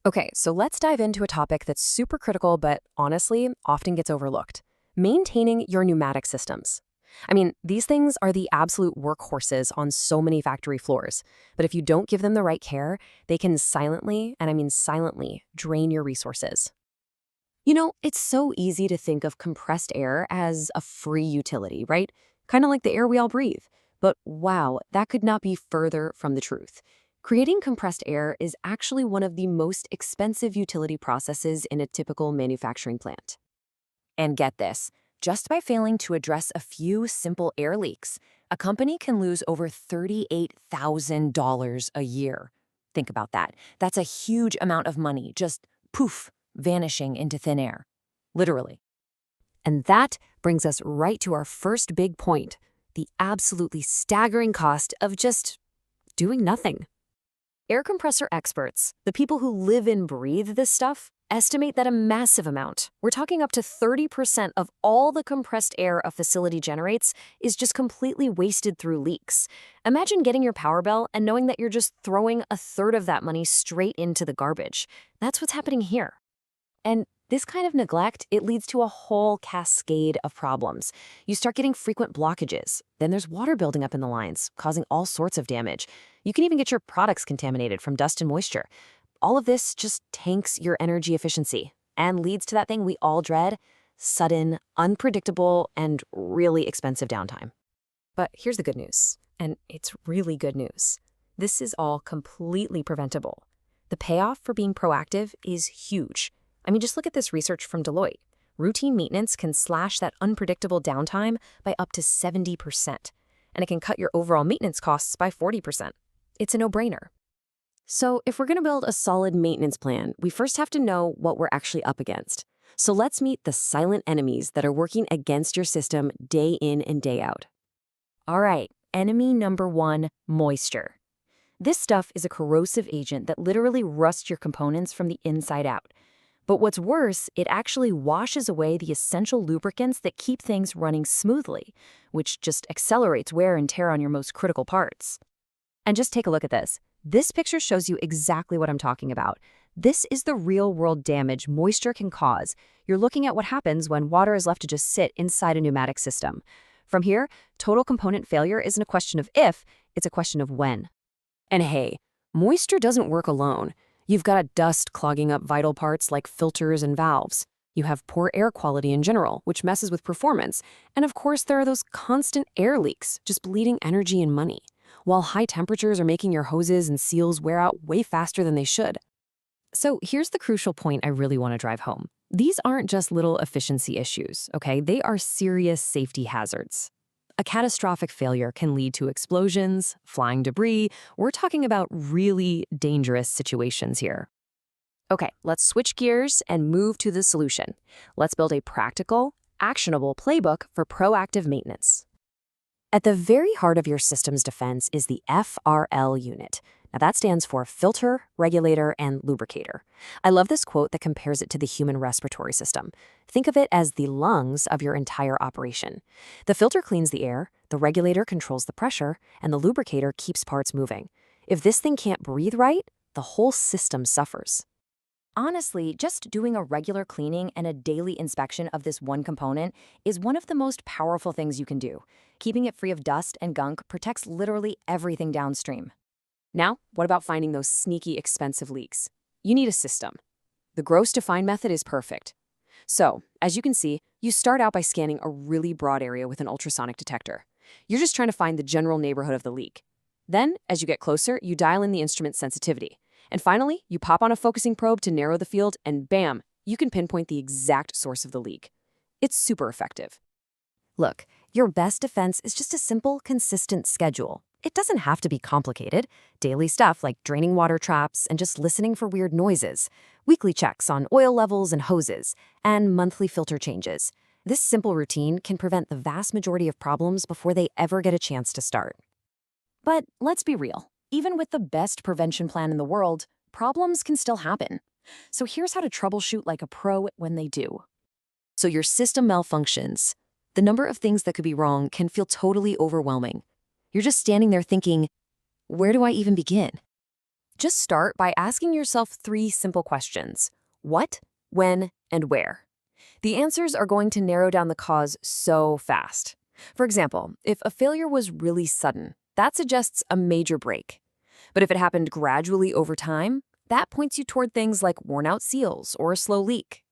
Okay, so let's dive into a topic that's super critical but honestly often gets overlooked. Maintaining your pneumatic systems. I mean, these things are the absolute workhorses on so many factory floors, but if you don't give them the right care, they can silently, and I mean silently, drain your resources. It's so easy to think of compressed air as a free utility, right? Kind of like the air we all breathe. But wow, that could not be further from the truth. Creating compressed air is actually one of the most expensive utility processes in a typical manufacturing plant. And get this, just by failing to address a few simple air leaks, a company can lose over $38,000 a year. Think about that. That's a huge amount of money, just poof, vanishing into thin air. Literally. And that brings us right to our first big point, the absolutely staggering cost of just doing nothing. Air compressor experts, the people who live and breathe this stuff, estimate that a massive amount, we're talking up to 30% of all the compressed air a facility generates, is just completely wasted through leaks. Imagine getting your power bill and knowing that you're just throwing a third of that money straight into the garbage. That's what's happening here. And this kind of neglect, it leads to a whole cascade of problems. You start getting frequent blockages. Then there's water building up in the lines, causing all sorts of damage. You can even get your products contaminated from dust and moisture. All of this just tanks your energy efficiency and leads to that thing we all dread, sudden, unpredictable, and really expensive downtime. But here's the good news, and it's really good news. This is all completely preventable. The payoff for being proactive is huge. I mean, just look at this research from Deloitte. Routine maintenance can slash that unpredictable downtime by up to 70%, and it can cut your overall maintenance costs by 40%. It's a no-brainer. So if we're going to build a solid maintenance plan, we first have to know what we're actually up against. So let's meet the silent enemies that are working against your system day in and day out. All right, enemy number one, moisture. This stuff is a corrosive agent that literally rusts your components from the inside out. But what's worse, it actually washes away the essential lubricants that keep things running smoothly, which just accelerates wear and tear on your most critical parts. And just take a look at this. This picture shows you exactly what I'm talking about. This is the real-world damage moisture can cause. You're looking at what happens when water is left to just sit inside a pneumatic system. From here, total component failure isn't a question of if, it's a question of when. And hey, moisture doesn't work alone. You've got dust clogging up vital parts like filters and valves. You have poor air quality in general, which messes with performance. And of course, there are those constant air leaks, just bleeding energy and money, while high temperatures are making your hoses and seals wear out way faster than they should. So here's the crucial point I really want to drive home. These aren't just little efficiency issues, okay? They are serious safety hazards. A catastrophic failure can lead to explosions, flying debris. We're talking about really dangerous situations here. Okay, let's switch gears and move to the solution. Let's build a practical, actionable playbook for proactive maintenance. At the very heart of your system's defense is the FRL unit. Now that stands for filter, regulator, and lubricator. I love this quote that compares it to the human respiratory system. Think of it as the lungs of your entire operation. The filter cleans the air, the regulator controls the pressure, and the lubricator keeps parts moving. If this thing can't breathe right, the whole system suffers. Honestly, just doing a regular cleaning and a daily inspection of this one component is one of the most powerful things you can do. Keeping it free of dust and gunk protects literally everything downstream. Now, what about finding those sneaky, expensive leaks? You need a system. The gross define method is perfect. So, as you can see, you start out by scanning a really broad area with an ultrasonic detector. You're just trying to find the general neighborhood of the leak. Then, as you get closer, you dial in the instrument sensitivity. And finally, you pop on a focusing probe to narrow the field, and bam, you can pinpoint the exact source of the leak. It's super effective. Look, your best defense is just a simple, consistent schedule. It doesn't have to be complicated. Daily stuff like draining water traps and just listening for weird noises, weekly checks on oil levels and hoses, and monthly filter changes. This simple routine can prevent the vast majority of problems before they ever get a chance to start. But let's be real. Even with the best prevention plan in the world, problems can still happen. So here's how to troubleshoot like a pro when they do. So your system malfunctions. The number of things that could be wrong can feel totally overwhelming. You're just standing there thinking, where do I even begin? Just start by asking yourself 3 simple questions: what, when, and where. The answers are going to narrow down the cause so fast. For example, if a failure was really sudden, that suggests a major break. But if it happened gradually over time, that points you toward things like worn-out seals or a slow leak.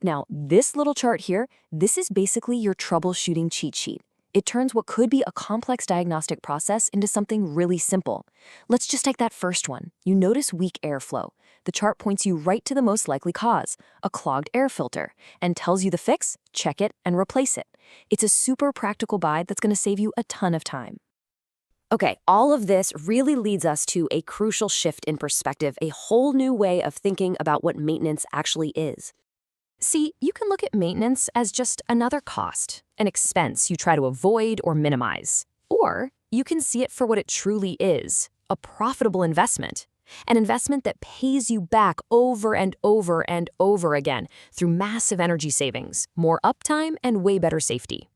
Now, this little chart here, this is basically your troubleshooting cheat sheet. It turns what could be a complex diagnostic process into something really simple. Let's just take that first one. You notice weak airflow. The chart points you right to the most likely cause, a clogged air filter, and tells you the fix, check it, and replace it. It's a super practical guide that's going to save you a ton of time. Okay, all of this really leads us to a crucial shift in perspective, a whole new way of thinking about what maintenance actually is. See, you can look at maintenance as just another cost, an expense you try to avoid or minimize. Or you can see it for what it truly is, a profitable investment. An investment that pays you back over and over and over again through massive energy savings, more uptime, and way better safety.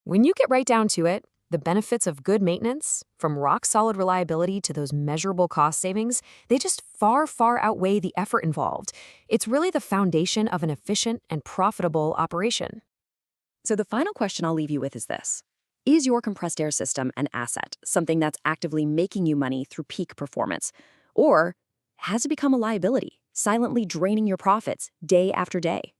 When you get right down to it, the benefits of good maintenance, from rock-solid reliability to those measurable cost savings, they just far, far outweigh the effort involved. It's really the foundation of an efficient and profitable operation. So the final question I'll leave you with is this. Is your compressed air system an asset, something that's actively making you money through peak performance? Or has it become a liability, silently draining your profits day after day?